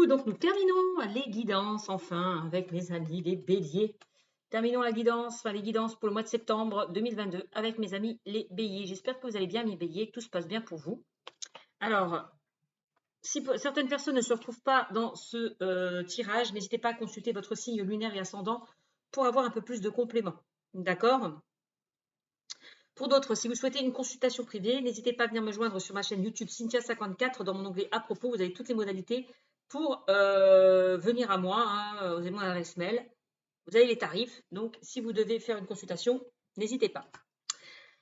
Donc nous terminons les guidances enfin avec mes amis les béliers. Terminons la guidance, enfin les guidances pour le mois de septembre 2022 avec mes amis les béliers. J'espère que vous allez bien mes béliers, que tout se passe bien pour vous. Alors, si certaines personnes ne se retrouvent pas dans ce tirage, n'hésitez pas à consulter votre signe lunaire et ascendant pour avoir un peu plus de compléments. D'accord? Pour d'autres, si vous souhaitez une consultation privée, n'hésitez pas à venir me joindre sur ma chaîne YouTube Cynthia54 dans mon onglet à propos. Vous avez toutes les modalités pour venir à moi, hein, vous avez mon adresse mail, vous avez les tarifs. Donc, si vous devez faire une consultation, n'hésitez pas.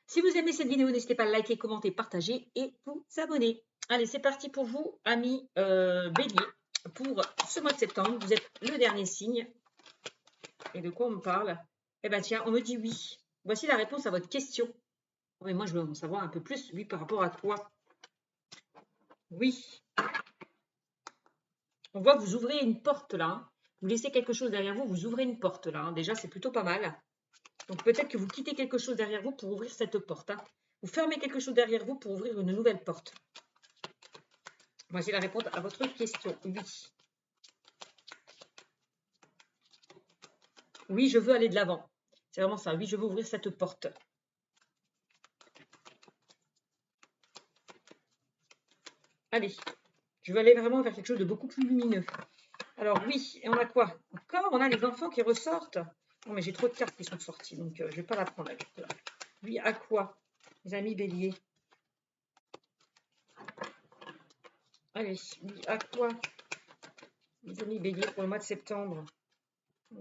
Si vous aimez cette vidéo, n'hésitez pas à liker, commenter, partager et vous abonner. Allez, c'est parti pour vous, amis béliers. Pour ce mois de septembre, vous êtes le dernier signe. Et de quoi on me parle? Eh bien, tiens, on me dit oui. Voici la réponse à votre question. Mais moi, je veux en savoir un peu plus, oui, par rapport à quoi? Oui. On voit que vous ouvrez une porte là. Hein. Vous laissez quelque chose derrière vous, vous ouvrez une porte là. Hein. Déjà, c'est plutôt pas mal. Donc peut-être que vous quittez quelque chose derrière vous pour ouvrir cette porte. Hein. Vous fermez quelque chose derrière vous pour ouvrir une nouvelle porte. Voici la réponse à votre question. Oui. Oui, je veux aller de l'avant. C'est vraiment ça. Oui, je veux ouvrir cette porte. Allez, je veux aller vraiment vers quelque chose de beaucoup plus lumineux. Alors oui, et on a quoi? Encore, on a les enfants qui ressortent. Non, mais j'ai trop de cartes qui sont sorties, donc je ne vais pas la prendre. Oui, à quoi, les amis béliers? Allez, oui, à quoi, les amis béliers, pour le mois de septembre?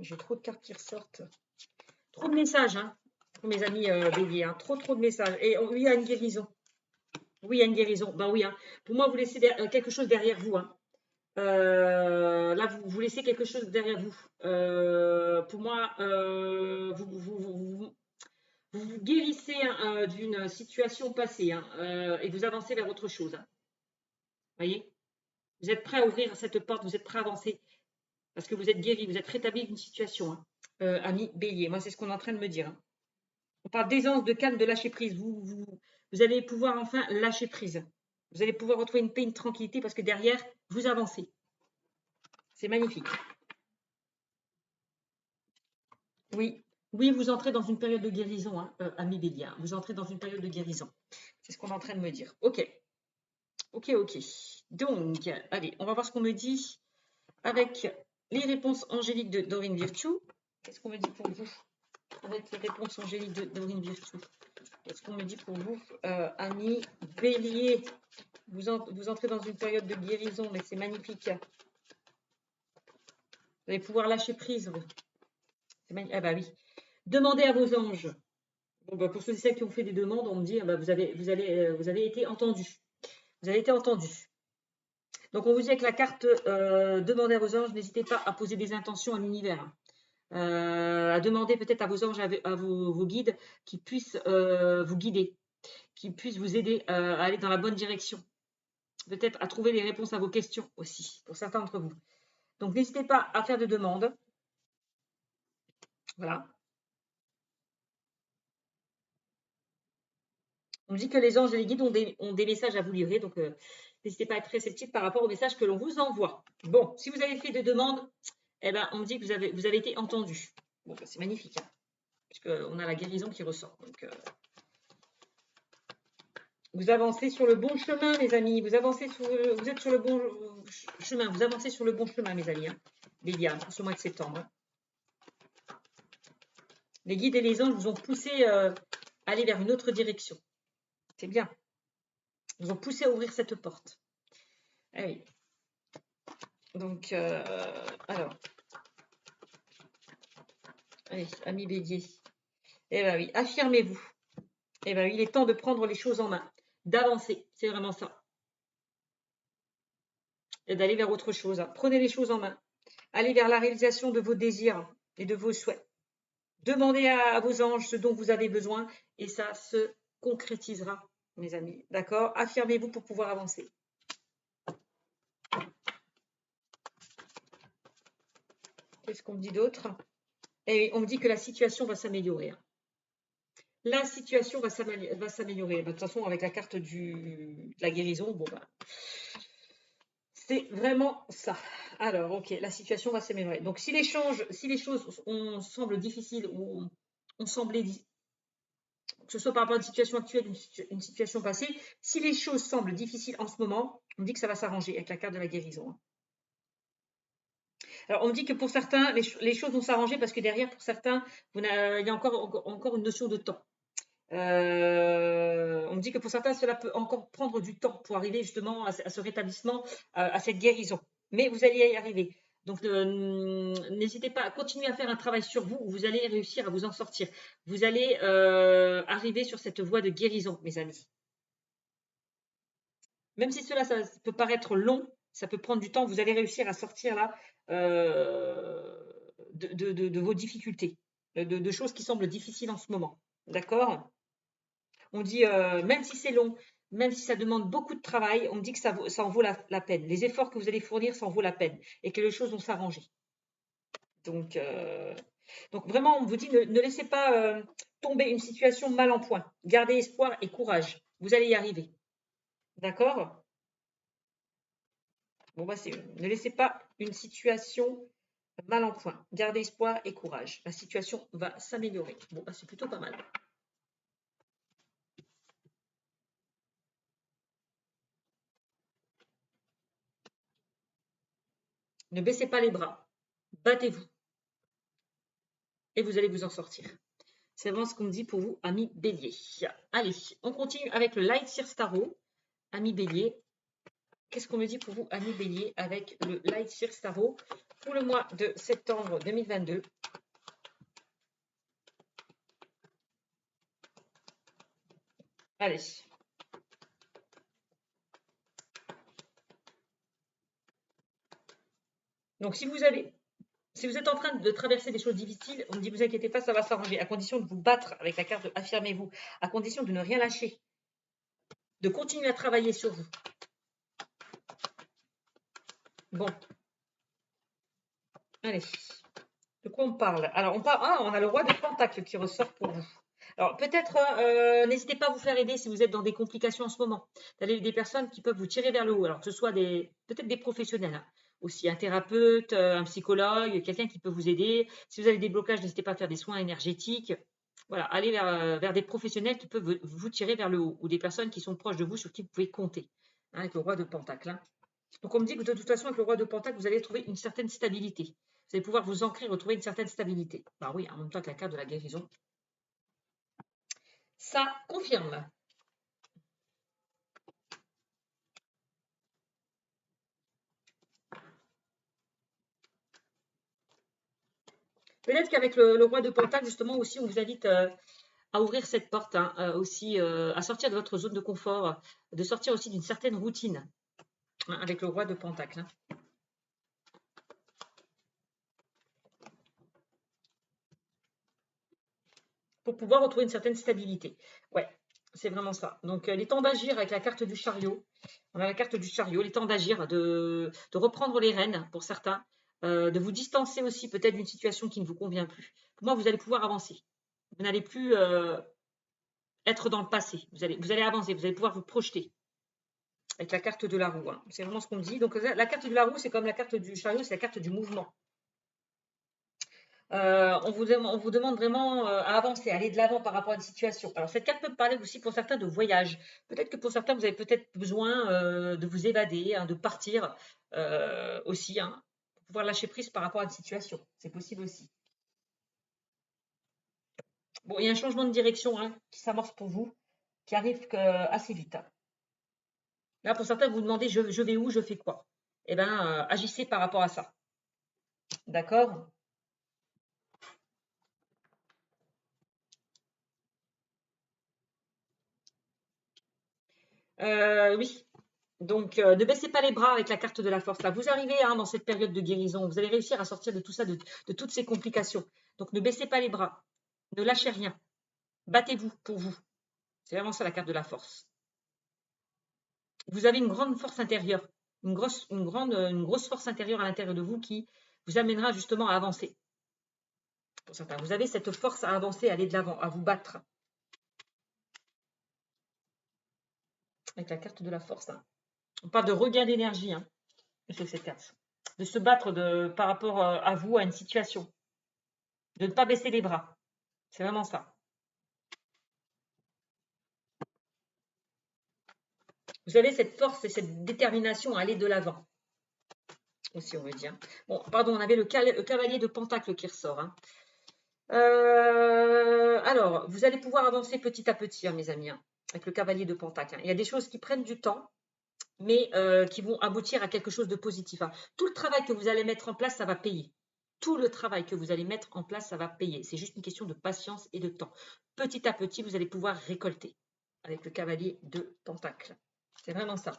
J'ai trop de cartes qui ressortent. Trop de messages, hein, pour mes amis béliers. Hein. Trop de messages. Et oui, il y a une guérison. Oui, il y a une guérison. Ben oui, hein. Pour moi, vous laissez quelque chose derrière vous. Hein. Là, vous laissez quelque chose derrière vous. Pour moi, vous guérissez d'une situation passée hein, et vous avancez vers autre chose. Hein. Voyez? Vous êtes prêt à ouvrir cette porte, vous êtes prêt à avancer parce que vous êtes guéri, vous êtes rétabli d'une situation. Hein. Ami bélier, moi, c'est ce qu'on est en train de me dire. Hein. On parle d'aisance, de calme, de lâcher prise. Vous allez pouvoir enfin lâcher prise. Vous allez pouvoir retrouver une paix, une tranquillité parce que derrière, vous avancez. C'est magnifique. Oui, oui, vous entrez dans une période de guérison, hein, ami bélier. Hein. Vous entrez dans une période de guérison. C'est ce qu'on est en train de me dire. Ok. Ok. Donc, allez, on va voir ce qu'on me dit avec les réponses angéliques de Dorine Virtue. Qu'est-ce qu'on me dit pour vous avec les réponses angéliques de Dorine Virtue? Qu'est-ce qu'on me dit pour vous, amis bélier? Vous entrez dans une période de guérison, mais c'est magnifique. Vous allez pouvoir lâcher prise. Ah bah oui. Demandez à vos anges. Bon, bah, pour ceux et celles qui ont fait des demandes, on me dit bah, vous avez été entendu. Vous avez été entendu. Donc on vous dit avec la carte demandez à vos anges, n'hésitez pas à poser des intentions à l'univers. À demander peut-être à vos anges, à vos guides qui puissent vous guider, qui puissent vous aider à aller dans la bonne direction. Peut-être à trouver les réponses à vos questions aussi, pour certains d'entre vous. Donc n'hésitez pas à faire des demandes. Voilà. On me dit que les anges et les guides ont des messages à vous livrer, donc n'hésitez pas à être réceptif par rapport aux messages que l'on vous envoie. Bon, si vous avez fait des demandes, eh ben, on me dit que vous avez été entendu. Bon, ben, c'est magnifique, hein, puisqu'on a la guérison qui ressort. Donc, vous avancez sur le bon chemin, mes amis. Vous êtes sur le bon chemin. Vous avancez sur le bon chemin, mes amis. Hein, les liens pour ce mois de septembre. Hein. Les guides et les anges vous ont poussé à aller vers une autre direction. C'est bien. Ils vous ont poussé à ouvrir cette porte. Ah oui. Donc, alors. Allez, amis bélier. Eh bien oui, affirmez-vous. Eh bien oui, il est temps de prendre les choses en main. D'avancer. C'est vraiment ça. Et d'aller vers autre chose. Hein. Prenez les choses en main. Allez vers la réalisation de vos désirs et de vos souhaits. Demandez à vos anges ce dont vous avez besoin et ça se concrétisera, mes amis. D'accord? Affirmez-vous pour pouvoir avancer. Qu'est-ce qu'on me dit d'autre? Et on me dit que la situation va s'améliorer. La situation va s'améliorer. De toute façon, avec la carte de la guérison, bon, bah, C'est vraiment ça. Alors, ok, la situation va s'améliorer. Donc, si les choses semblent difficiles ou ont semblé, que ce soit par rapport à une situation actuelle ou une situation passée, si les choses semblent difficiles en ce moment, on dit que ça va s'arranger avec la carte de la guérison. Alors, on me dit que pour certains, les choses vont s'arranger parce que derrière, pour certains, il y a encore une notion de temps. On me dit que pour certains, cela peut encore prendre du temps pour arriver justement à ce rétablissement, à cette guérison. Mais vous allez y arriver. Donc, n'hésitez pas à continuer à faire un travail sur vous où vous allez réussir à vous en sortir. Vous allez arriver sur cette voie de guérison, mes amis. Même si ça peut paraître long, ça peut prendre du temps, vous allez réussir à sortir là de vos difficultés, de choses qui semblent difficiles en ce moment. D'accord? On dit, même si c'est long, même si ça demande beaucoup de travail, on me dit que ça en vaut la peine. Les efforts que vous allez fournir, ça en vaut la peine et que les choses vont s'arranger. Donc vraiment, on vous dit, ne laissez pas tomber une situation mal en point. Gardez espoir et courage. Vous allez y arriver. D'accord? Bon, bah, ne laissez pas une situation mal en point. Gardez espoir et courage. La situation va s'améliorer. Bon, bah, c'est plutôt pas mal. Ne baissez pas les bras. Battez-vous. Et vous allez vous en sortir. C'est vraiment ce qu'on me dit pour vous, amis bélier. Allez, on continue avec le Light Seer Tarot. Amis bélier, qu'est-ce qu'on me dit pour vous, amis bélier, avec le Light Seer Tarot pour le mois de septembre 2022? Allez. Donc, si vous êtes en train de traverser des choses difficiles, on me dit, vous inquiétez pas, ça va s'arranger, à condition de vous battre avec la carte de affirmez-vous, à condition de ne rien lâcher, de continuer à travailler sur vous. Bon. Allez. De quoi on parle? Alors, on a le roi de Pentacle qui ressort pour vous. Alors, peut-être, n'hésitez pas à vous faire aider si vous êtes dans des complications en ce moment. Vous avez des personnes qui peuvent vous tirer vers le haut. Alors, que ce soit peut-être des professionnels, hein. Aussi un thérapeute, un psychologue, quelqu'un qui peut vous aider. Si vous avez des blocages, n'hésitez pas à faire des soins énergétiques. Voilà, allez vers des professionnels qui peuvent vous tirer vers le haut ou des personnes qui sont proches de vous sur qui vous pouvez compter, hein, avec le roi de Pentacle, hein. Donc, on me dit que de toute façon, avec le roi de Pentacle, vous allez trouver une certaine stabilité. Vous allez pouvoir vous ancrer, retrouver une certaine stabilité. Bah oui, en même temps que la carte de la guérison. Ça confirme. Peut-être qu'avec le roi de Pentacle, justement, aussi, on vous invite à ouvrir cette porte, hein, aussi à sortir de votre zone de confort, de sortir aussi d'une certaine routine, hein, avec le roi de Pentacle, hein. Pour pouvoir retrouver une certaine stabilité. Ouais, c'est vraiment ça. Donc, les temps d'agir avec la carte du chariot. On a la carte du chariot, les temps d'agir, de reprendre les rênes pour certains, de vous distancer aussi peut-être d'une situation qui ne vous convient plus. Pour moi, vous allez pouvoir avancer. Vous n'allez plus être dans le passé. Vous allez avancer, vous allez pouvoir vous projeter avec la carte de la roue, hein. C'est vraiment ce qu'on me dit. Donc, la carte de la roue, c'est comme la carte du chariot, c'est la carte du mouvement. On vous demande vraiment à avancer, à aller de l'avant par rapport à une situation. Alors, cette carte peut parler aussi pour certains de voyage. Peut-être que pour certains, vous avez peut-être besoin de vous évader, hein, de partir aussi, hein, pour pouvoir lâcher prise par rapport à une situation. C'est possible aussi. Bon, il y a un changement de direction, hein, qui s'amorce pour vous, qui arrive assez vite, hein. Là, pour certains, vous vous demandez je vais où, je fais quoi? Eh bien, agissez par rapport à ça. D'accord? Oui. Donc, ne baissez pas les bras avec la carte de la force. Là, vous arrivez, hein, dans cette période de guérison. Vous allez réussir à sortir de tout ça, de toutes ces complications. Donc, ne baissez pas les bras. Ne lâchez rien. Battez-vous pour vous. C'est vraiment ça la carte de la force. Vous avez une grande force intérieure, une grosse force intérieure à l'intérieur de vous qui vous amènera justement à avancer. Pour certains, vous avez cette force à avancer, à aller de l'avant, à vous battre. Avec la carte de la force, hein. On parle de regain d'énergie, hein. Monsieur cette carte. De se battre par rapport à vous, à une situation. De ne pas baisser les bras. C'est vraiment ça. Vous avez cette force et cette détermination à aller de l'avant. Aussi, on veut dire. Bon, pardon, on avait le cavalier de Pentacle qui ressort. Hein. Alors, vous allez pouvoir avancer petit à petit, hein, mes amis, hein, avec le cavalier de Pentacle. Hein. Il y a des choses qui prennent du temps, mais qui vont aboutir à quelque chose de positif. Hein. Tout le travail que vous allez mettre en place, ça va payer. Tout le travail que vous allez mettre en place, ça va payer. C'est juste une question de patience et de temps. Petit à petit, vous allez pouvoir récolter avec le cavalier de Pentacle. C'est vraiment ça.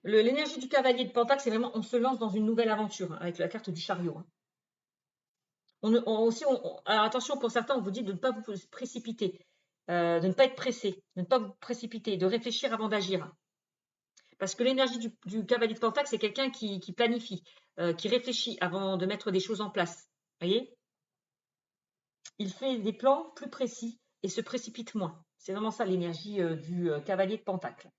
L'énergie du cavalier de Pentacle, c'est vraiment on se lance dans une nouvelle aventure hein, avec la carte du chariot. Hein. Alors attention, pour certains, on vous dit de ne pas vous précipiter, de ne pas être pressé, de ne pas vous précipiter, de réfléchir avant d'agir. Parce que l'énergie du cavalier de Pentacle, c'est quelqu'un qui planifie, qui réfléchit avant de mettre des choses en place. Vous voyez? Il fait des plans plus précis et se précipite moins. C'est vraiment ça l'énergie du cavalier de Pentacle.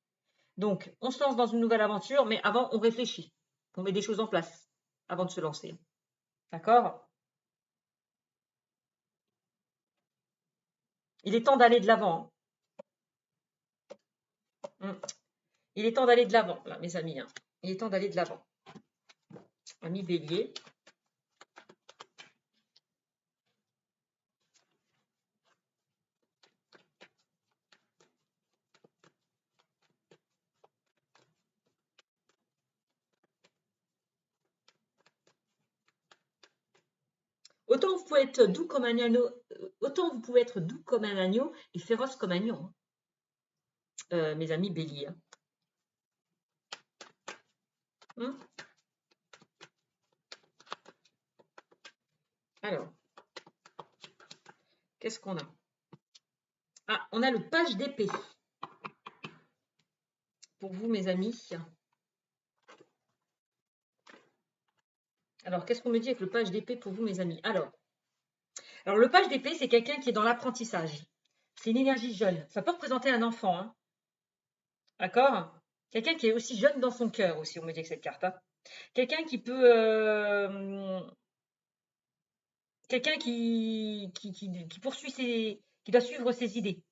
Donc, on se lance dans une nouvelle aventure, mais avant, on réfléchit. On met des choses en place avant de se lancer. D'accord? Il est temps d'aller de l'avant. Hein. Il est temps d'aller de l'avant, là, mes amis. Hein. Il est temps d'aller de l'avant. Ami Bélier. Autant vous pouvez être doux comme un agneau, autant vous pouvez être doux comme un agneau et féroce comme un lion. Mes amis Bélier. Hein. Alors, qu'est-ce qu'on a? Ah, on a le page d'épée. Pour vous, mes amis. Alors, qu'est-ce qu'on me dit avec le page d'épée pour vous, mes amis? Alors, le page d'épée, c'est quelqu'un qui est dans l'apprentissage. C'est une énergie jeune. Ça peut représenter un enfant. Hein. D'accord? Quelqu'un qui est aussi jeune dans son cœur aussi, on me dit avec cette carte. Hein. Quelqu'un qui peut... quelqu'un qui poursuit qui doit suivre ses idées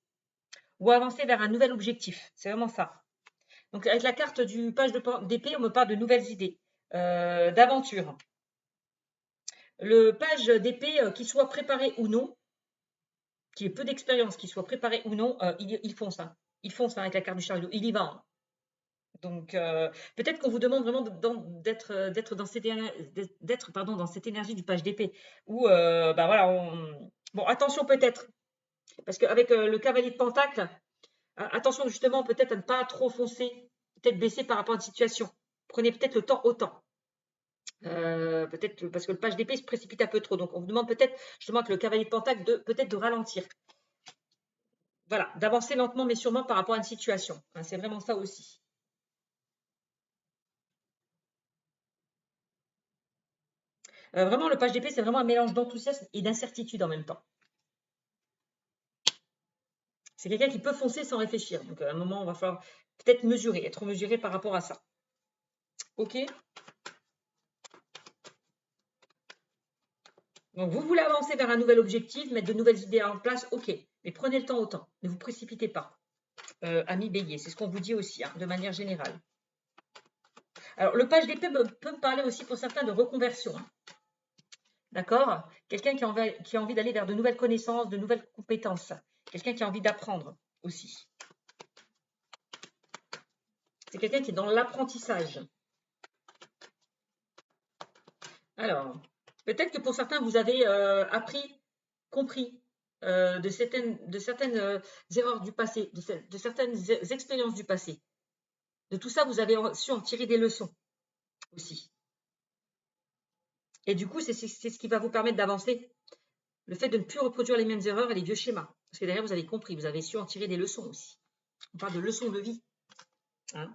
ou avancer vers un nouvel objectif. C'est vraiment ça. Donc, avec la carte du page d'épée, on me parle de nouvelles idées, d'aventure. Le page d'épée, qu'il soit préparé ou non, qui ait peu d'expérience, qu'il soit préparé ou non, il fonce. Hein. Il fonce hein, avec la carte du chariot. Il y va. Hein. Donc, peut-être qu'on vous demande vraiment d'être dans cette énergie du page d'épée. Ou, bah voilà, bon, attention peut-être, parce qu'avec le cavalier de Pentacle, attention justement peut-être à ne pas trop foncer, peut-être baisser par rapport à une situation. Prenez peut-être le temps au temps. Peut-être parce que le page d'épée se précipite un peu trop. Donc, on vous demande peut-être justement avec le cavalier de Pentacle peut-être de ralentir. Voilà, d'avancer lentement mais sûrement par rapport à une situation. Hein, c'est vraiment ça aussi. Vraiment, le page d'épée, c'est vraiment un mélange d'enthousiasme et d'incertitude en même temps. C'est quelqu'un qui peut foncer sans réfléchir. Donc, à un moment, on va falloir peut-être être mesuré par rapport à ça. OK? Donc, vous voulez avancer vers un nouvel objectif, mettre de nouvelles idées en place, OK. Mais prenez le temps au temps. Ne vous précipitez pas. Ami Bélier, c'est ce qu'on vous dit aussi, hein, de manière générale. Alors, le page d'épée peut me parler aussi pour certains de reconversion. Hein. D'accord? Quelqu'un qui a envie d'aller vers de nouvelles connaissances, de nouvelles compétences. Quelqu'un qui a envie d'apprendre aussi. C'est quelqu'un qui est dans l'apprentissage. Alors, peut-être que pour certains, vous avez appris, compris de certaines erreurs du passé, de certaines expériences du passé. De tout ça, vous avez su en tirer des leçons aussi. Et du coup, c'est ce qui va vous permettre d'avancer. Le fait de ne plus reproduire les mêmes erreurs et les vieux schémas. Parce que derrière, vous avez compris, vous avez su en tirer des leçons aussi. On parle de leçons de vie. Hein.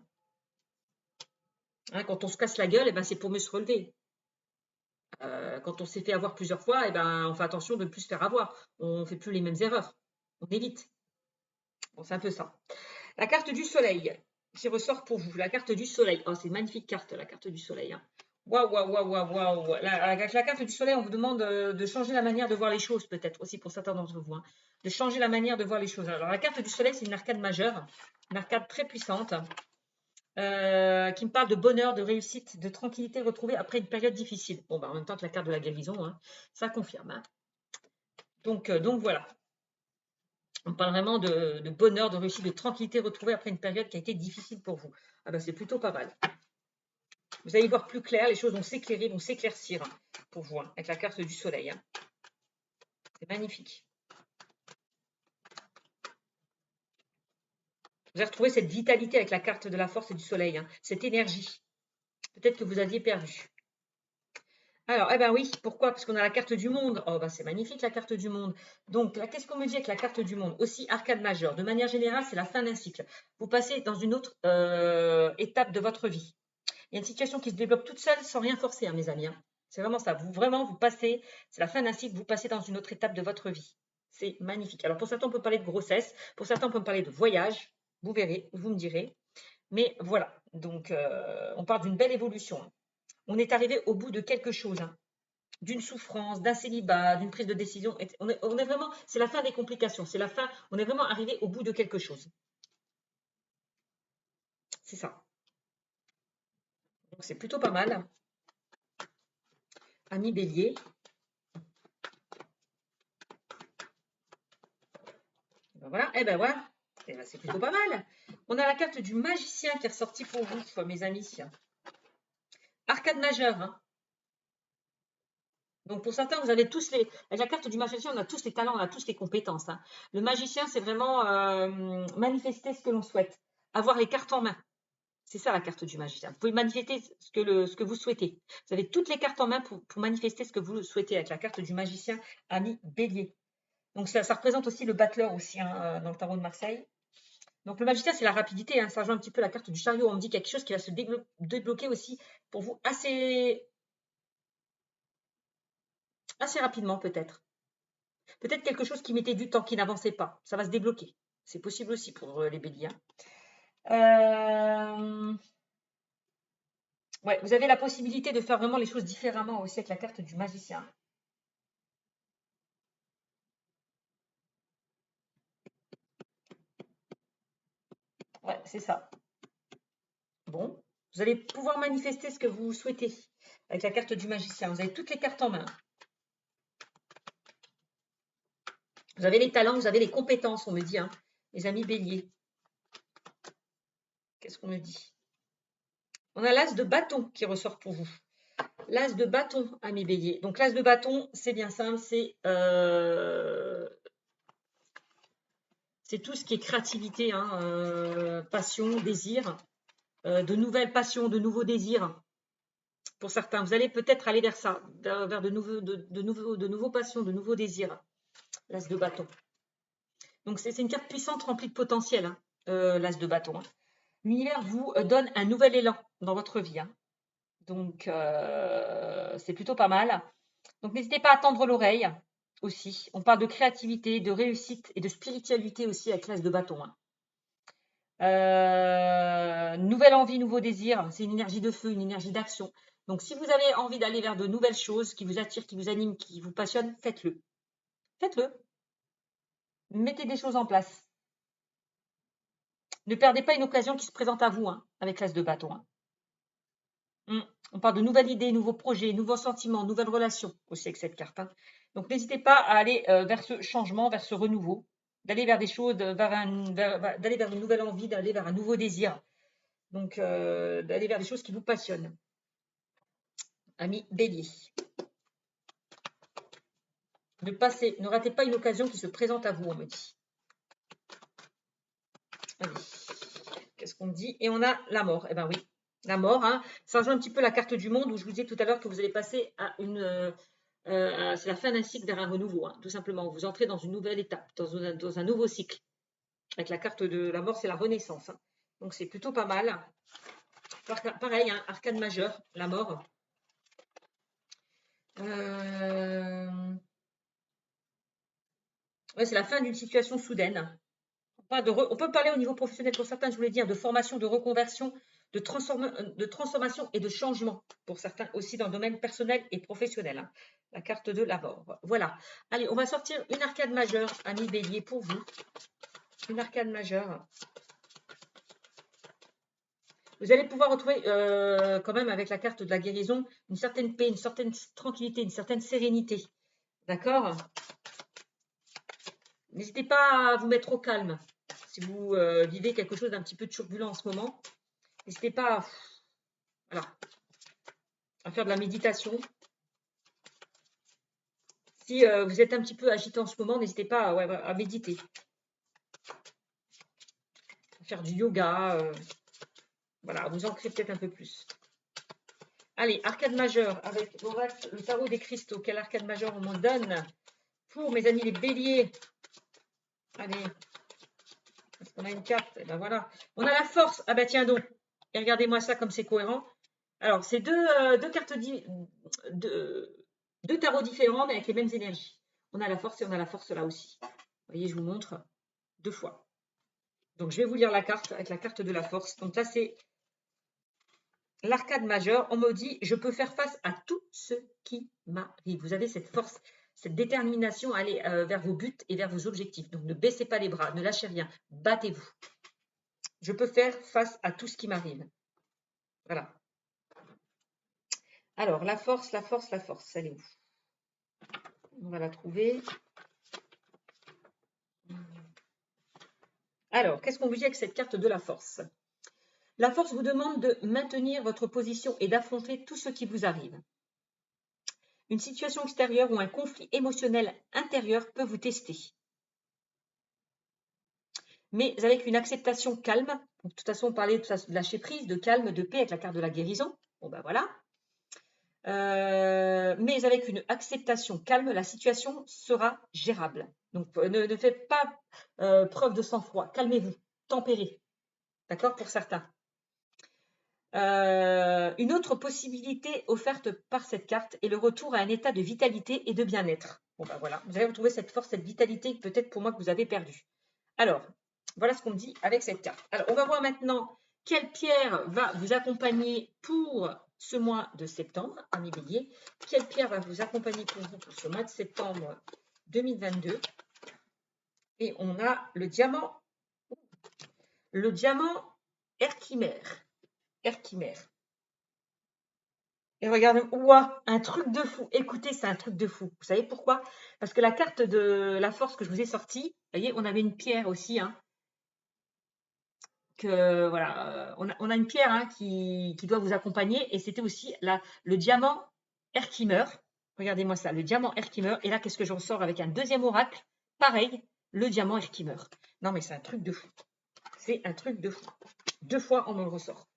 Hein, quand on se casse la gueule, eh ben, c'est pour mieux se relever. Quand on s'est fait avoir plusieurs fois, eh ben, on fait attention de ne plus se faire avoir. On ne fait plus les mêmes erreurs. On évite. Bon, c'est un peu ça. La carte du soleil qui ressort pour vous. La carte du soleil. Oh, c'est une magnifique carte, la carte du soleil. Hein. Waouh, waouh, waouh, waouh, waouh. Avec la carte du soleil, on vous demande de changer la manière de voir les choses, peut-être aussi pour certains d'entre vous. Hein. De changer la manière de voir les choses. Alors, la carte du soleil, c'est une arcade majeure, une arcade très puissante, qui me parle de bonheur, de réussite, de tranquillité retrouvée après une période difficile. Bon, bah, en même temps que la carte de la guérison, hein, ça confirme. Hein. Donc voilà. On parle vraiment de bonheur, de réussite, de tranquillité retrouvée après une période qui a été difficile pour vous. Ah ben, c'est plutôt pas mal. Vous allez voir plus clair, les choses vont s'éclairer, vont s'éclaircir pour vous, hein, avec la carte du soleil. Hein. C'est magnifique. Vous allez retrouver cette vitalité avec la carte de la force et du soleil, hein, cette énergie. Peut-être que vous aviez perdu. Alors, eh ben oui, pourquoi? Parce qu'on a la carte du monde. Oh, ben c'est magnifique la carte du monde. Donc, là, qu'est-ce qu'on me dit avec la carte du monde? Aussi arcade majeure. De manière générale, c'est la fin d'un cycle. Vous passez dans une autre étape de votre vie. Il y a une situation qui se développe toute seule sans rien forcer, hein, mes amis. Hein. C'est vraiment ça. Vous passez, c'est la fin d'un cycle, vous passez dans une autre étape de votre vie. C'est magnifique. Alors, pour certains, on peut parler de grossesse. Pour certains, on peut parler de voyage. Vous verrez, vous me direz. Mais voilà. Donc, on parle d'une belle évolution. Hein. On est arrivé au bout de quelque chose. Hein. D'une souffrance, d'un célibat, d'une prise de décision. On est vraiment, c'est la fin des complications. C'est la fin, on est vraiment arrivé au bout de quelque chose. C'est ça. Donc, c'est plutôt pas mal. Ami Bélier. Ben voilà, et ben voilà, eh ben, c'est plutôt pas mal. On a la carte du magicien qui est ressortie pour vous, mes amis. Arcade majeure. Hein. Donc pour certains, vous avez tous les. Avec la carte du magicien, on a tous les talents, on a tous les compétences. Hein. Le magicien, c'est vraiment manifester ce que l'on souhaite, avoir les cartes en main. C'est ça la carte du magicien. Vous pouvez manifester ce que vous souhaitez. Vous avez toutes les cartes en main pour manifester ce que vous souhaitez avec la carte du magicien, ami Bélier. Donc ça représente aussi le battleur aussi hein, dans le tarot de Marseille. Donc le magicien, c'est la rapidité. Hein. Ça rejoint un petit peu la carte du chariot. On me dit quelque chose qui va se débloquer aussi pour vous assez rapidement peut-être. Peut-être quelque chose qui mettait du temps, qui n'avançait pas. Ça va se débloquer. C'est possible aussi pour les béliers. Ouais, vous avez la possibilité de faire vraiment les choses différemment aussi avec la carte du magicien. Ouais, c'est ça. Bon, vous allez pouvoir manifester ce que vous souhaitez avec la carte du magicien. Vous avez toutes les cartes en main. Vous avez les talents, vous avez les compétences, on me dit, hein, les amis béliers. Qu'est-ce qu'on me dit? On a l'as de bâton qui ressort pour vous. L'as de bâton, amis béliers. Donc l'as de bâton, c'est bien simple, c'est tout ce qui est créativité, hein, passion, désir, de nouvelles passions, de nouveaux désirs. Pour certains, vous allez peut-être aller vers ça, vers de nouveaux passions, de nouveaux désirs. L'as de bâton. Donc c'est une carte puissante remplie de potentiel, hein, l'as de bâton. Hein. L'univers vous donne un nouvel élan dans votre vie. Hein. Donc c'est plutôt pas mal. Donc n'hésitez pas à tendre l'oreille aussi. On parle de créativité, de réussite et de spiritualité aussi avec l'as de bâton. Hein. Nouvelle envie, nouveau désir, c'est une énergie de feu, une énergie d'action. Donc si vous avez envie d'aller vers de nouvelles choses qui vous attirent, qui vous animent, qui vous passionnent, faites-le. Faites-le. Mettez des choses en place. Ne perdez pas une occasion qui se présente à vous hein, avec l'as de bâton. Hein. On parle de nouvelles idées, nouveaux projets, nouveaux sentiments, nouvelles relations aussi avec cette carte. Hein. Donc n'hésitez pas à aller vers ce changement, vers ce renouveau, d'aller vers des choses, d'aller vers une nouvelle envie, d'aller vers un nouveau désir. Donc d'aller vers des choses qui vous passionnent. Ami Bélier. Ne ratez pas une occasion qui se présente à vous, on me dit. Allez. Qu'est-ce qu'on me dit? Et on a la mort. Eh bien oui, la mort. Hein. Ça rejoint un petit peu la carte du monde où je vous disais tout à l'heure que vous allez passer à une... c'est la fin d'un cycle vers un renouveau, hein, tout simplement. Vous entrez dans une nouvelle étape, dans un nouveau cycle. Avec la carte de la mort, c'est la renaissance. Hein. Donc c'est plutôt pas mal. Pareil, hein, arcane majeur, la mort. Ouais, c'est la fin d'une situation soudaine. On peut parler au niveau professionnel pour certains, je voulais dire, de formation, de reconversion, de transformation et de changement pour certains aussi dans le domaine personnel et professionnel. Hein. La carte de la mort. Voilà. Allez, on va sortir une arcade majeure, ami Bélier, pour vous. Une arcade majeure. Vous allez pouvoir retrouver quand même avec la carte de la guérison une certaine paix, une certaine tranquillité, une certaine sérénité. D'accord? N'hésitez pas à vous mettre au calme si vous vivez quelque chose d'un petit peu turbulent en ce moment. N'hésitez pas à, voilà, à faire de la méditation. Si vous êtes un petit peu agité en ce moment, n'hésitez pas à méditer. À faire du yoga. Voilà, à vous ancrer peut-être un peu plus. Allez, arcade majeure avec le tarot des cristaux. Quel arcade majeur on m'en donne pour mes amis les béliers? Allez, est-ce qu'on a une carte? Et ben voilà. On a la force. Ah ben tiens donc. Et regardez-moi ça comme c'est cohérent. Alors, c'est deux cartes, deux tarots différents, mais avec les mêmes énergies. On a la force et on a la force là aussi. Vous voyez, je vous montre 2 fois. Donc, je vais vous lire la carte avec la carte de la force. Donc là, c'est l'arcade majeure. On me dit, je peux faire face à tout ce qui m'arrive. Vous avez cette force, cette détermination à aller vers vos buts et vers vos objectifs. Donc, ne baissez pas les bras, ne lâchez rien, battez-vous. Je peux faire face à tout ce qui m'arrive. Voilà. Alors, la force, elle est où? On va la trouver. Alors, qu'est-ce qu'on vous dit avec cette carte de la force? La force vous demande de maintenir votre position et d'affronter tout ce qui vous arrive. Une situation extérieure ou un conflit émotionnel intérieur peut vous tester. Mais avec une acceptation calme, de toute façon, on parlait de lâcher prise, de calme, de paix avec la carte de la guérison. Bon, ben voilà. Mais avec une acceptation calme, la situation sera gérable. Donc, ne faites pas preuve de sang-froid. Calmez-vous, tempérez. D'accord, pour certains. Une autre possibilité offerte par cette carte est le retour à un état de vitalité et de bien-être. Bon, ben voilà, vous allez retrouver cette force, cette vitalité peut-être pour moi que vous avez perdue. Alors, voilà ce qu'on me dit avec cette carte. Alors, on va voir maintenant quelle pierre va vous accompagner pour ce mois de septembre, ami Bélier. Quelle pierre va vous accompagner pour vous pour ce mois de septembre 2022. Et on a le diamant Herkimer. Et regardez, ouah, un truc de fou. Écoutez, c'est un truc de fou. Vous savez pourquoi? Parce que la carte de la force que je vous ai sortie, vous voyez, on avait une pierre aussi, hein, que voilà, on a une pierre hein, qui doit vous accompagner, et c'était aussi le diamant Herkimer. Regardez-moi ça, le diamant Herkimer. Et là, qu'est-ce que j'en sors avec un deuxième oracle? Pareil, le diamant Herkimer. Non, mais c'est un truc de fou. C'est un truc de fou. 2 fois, on me le ressort.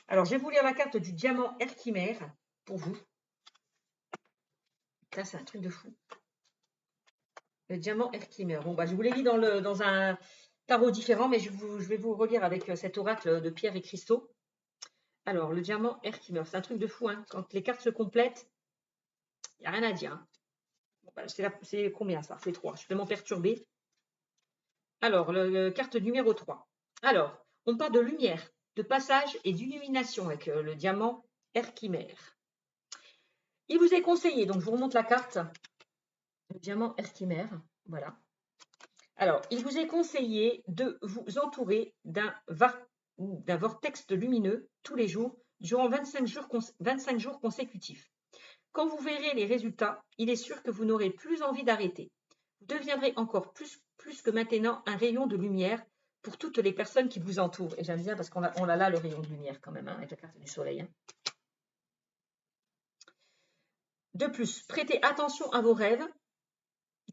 Alors, je vais vous lire la carte du diamant Herkimer pour vous. Ça, c'est un truc de fou. Le diamant Herkimer. Bon, bah, je vous l'ai mis dans un tarot différent, mais je vais vous relire avec cet oracle de pierre et cristaux. Alors, le diamant Herkimer, c'est un truc de fou. Hein. Quand les cartes se complètent, il n'y a rien à dire. Hein. Bon, bah, c'est combien ça? C'est 3. Je suis tellement perturbée. Alors, carte numéro 3. Alors, on parle de lumière, de passage et d'illumination avec le diamant Herkimer. Il vous est conseillé, donc je vous remonte la carte, le diamant Herkimer, voilà. Alors, il vous est conseillé de vous entourer d'un vortex lumineux tous les jours, durant 25 jours consécutifs. Quand vous verrez les résultats, il est sûr que vous n'aurez plus envie d'arrêter. Vous deviendrez encore plus que maintenant un rayon de lumière pour toutes les personnes qui vous entourent. Et j'aime bien parce qu'on a là le rayon de lumière quand même, hein, avec la carte du soleil. Hein. De plus, prêtez attention à vos rêves.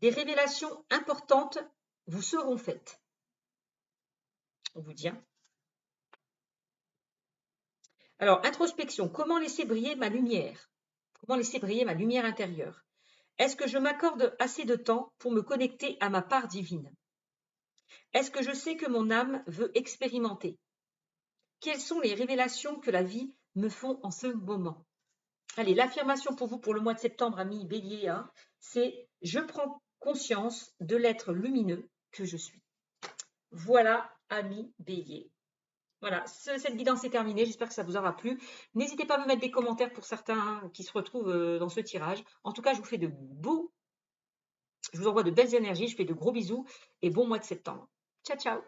Des révélations importantes vous seront faites. On vous dit. Hein. Alors, introspection. Comment laisser briller ma lumière? Comment laisser briller ma lumière intérieure? Est-ce que je m'accorde assez de temps pour me connecter à ma part divine? Est-ce que je sais que mon âme veut expérimenter? Quelles sont les révélations que la vie me font en ce moment? Allez, l'affirmation pour vous pour le mois de septembre, ami Bélier, hein, c'est « Je prends conscience de l'être lumineux que je suis ». Voilà, amis béliers. Voilà, cette guidance est terminée. J'espère que ça vous aura plu. N'hésitez pas à me mettre des commentaires pour certains qui se retrouvent dans ce tirage. En tout cas, je vous envoie de belles énergies. Je fais de gros bisous et bon mois de septembre. Ciao, ciao!